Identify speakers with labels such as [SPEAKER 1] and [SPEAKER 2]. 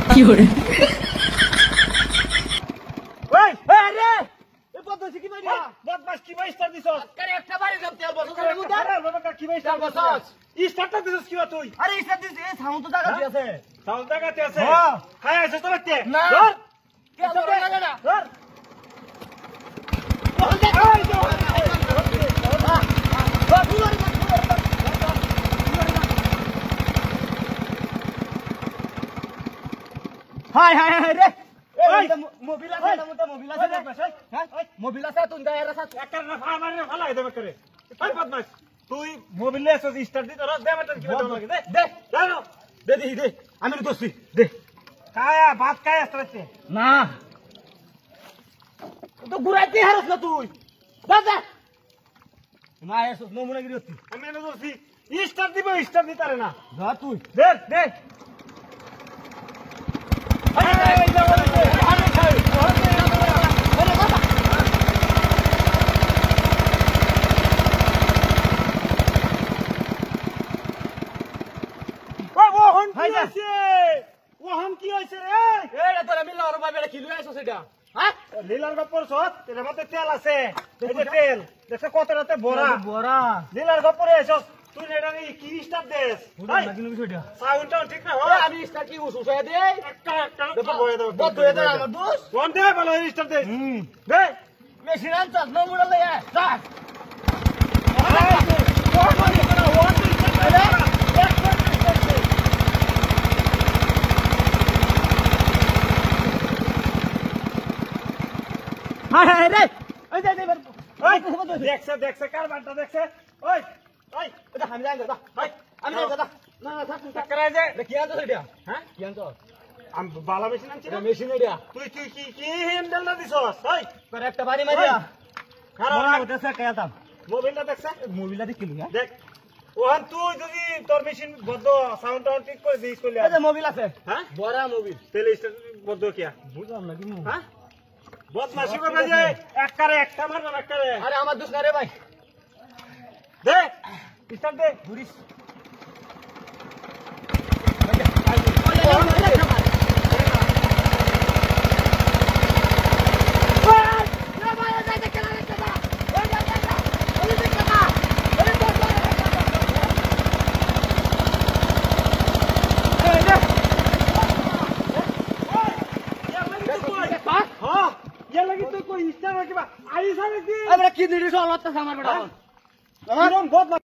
[SPEAKER 1] কি করে
[SPEAKER 2] বদমাস কি ভাই স্টার্ট দিছস
[SPEAKER 3] আরে একটা বাড়ি দাম তেল বসছ রে মুদা
[SPEAKER 2] আরে বাবা কি ভাই স্টার্ট
[SPEAKER 3] বসছ
[SPEAKER 2] স্টার্টটা দিছস কি তুই
[SPEAKER 3] আরে স্টার্ট দিছ এ সাউন্ড তো জায়গা আছে
[SPEAKER 2] সাউন্ড জায়গাতে আছে
[SPEAKER 3] হ্যাঁ
[SPEAKER 2] খাই আছে তো বাচ্চা
[SPEAKER 3] না
[SPEAKER 2] ধর
[SPEAKER 3] কে ধরে লাগা না
[SPEAKER 2] ধর
[SPEAKER 3] হাই হাই হাই রে মোবিল আছে না মোটা মোবিল আছে হ্যাঁ মোবিল আছে তুই দায়রা সাথ
[SPEAKER 2] একটা না ফামারে ফালাই দেবে করে ভাই বদমাস তুই মোবাইল লে এসে স্টার্ট দি তোর দে মত কি বল লাগে দে
[SPEAKER 3] দে
[SPEAKER 2] জানো
[SPEAKER 3] দে দি দে আমি তো দোস্তি দে
[SPEAKER 2] কায়া ভাত কায়া আসছে
[SPEAKER 3] না তো গুরাইতে হারস না তুই দাদা না এসো নমুনা গিরি হতি
[SPEAKER 2] আমি এনে বলছি স্টার্ট দিব স্টার্ট দিতারে না
[SPEAKER 3] যা তুই
[SPEAKER 2] দে দে কি হয়েছে রে
[SPEAKER 3] এটা তোর আমি লড় ভাই বেটা কিলো আইছো সেটা হ্যাঁ
[SPEAKER 2] লীলার গপর সত এর মধ্যে তেল আছে এই যে তেল দেখো কত রাতে ভরা
[SPEAKER 3] বড়া
[SPEAKER 2] লীলার গপরে এসো তুই এটা কি স্টার্ট দেস ভাই
[SPEAKER 3] কিলো বিষয়টা
[SPEAKER 2] সাউন্ডটা ঠিক না
[SPEAKER 3] ওরে আমি স্টার্ট কি উসুসায় দে
[SPEAKER 2] একটা তো বয়ে দাও
[SPEAKER 3] বদ হয়ে দে আমার দোস্ত
[SPEAKER 2] কোন দে ভালো স্টার্ট দে দে
[SPEAKER 3] মেশিন আনছাস নমুনা লইয়া স্টার্ট হাই হাই রে এই দে দে
[SPEAKER 2] দেখছে দেখছে কারবারটা দেখছে ওই ওই
[SPEAKER 3] এটা আমি যাই দাদা ভাই আমি যাই দাদা না না থাক
[SPEAKER 2] টাকরা যে
[SPEAKER 3] কি আনছো সেটা
[SPEAKER 2] হ্যাঁ
[SPEAKER 3] কি আনছো
[SPEAKER 2] আমি বালা মেশিন আনছি না
[SPEAKER 3] মেশিন এটা
[SPEAKER 2] তুই কি কি কি হ্যান্ডেল না দিছস ওই
[SPEAKER 3] করে একটা বাড়ি মারিয়া
[SPEAKER 2] খারাপ
[SPEAKER 3] ওটা কায়াতাম
[SPEAKER 2] মোবাইলটা দেখছে
[SPEAKER 3] মোবিলটা দেখিলি হ্যাঁ
[SPEAKER 2] দেখ ওহান তুই যদি তোর মেশিন বদ্ধ সাউন্ড টাউন্ড ঠিক করে দিস কইলে
[SPEAKER 3] এই যে মোবিল আছে
[SPEAKER 2] হ্যাঁ
[SPEAKER 3] বড়া মোবিল
[SPEAKER 2] তেলে বদ্ধ কিয়া
[SPEAKER 3] বুঝলাম না কি
[SPEAKER 2] হ্যাঁ বদমাশি করবে যে একবারে একটা মারবে একবারে
[SPEAKER 3] আরে আমার দোষ না রে ভাই
[SPEAKER 2] দে স্টার্ট দে
[SPEAKER 3] ঘুরিস
[SPEAKER 2] কি
[SPEAKER 3] আমরা কি দিলি সব আমার বেটা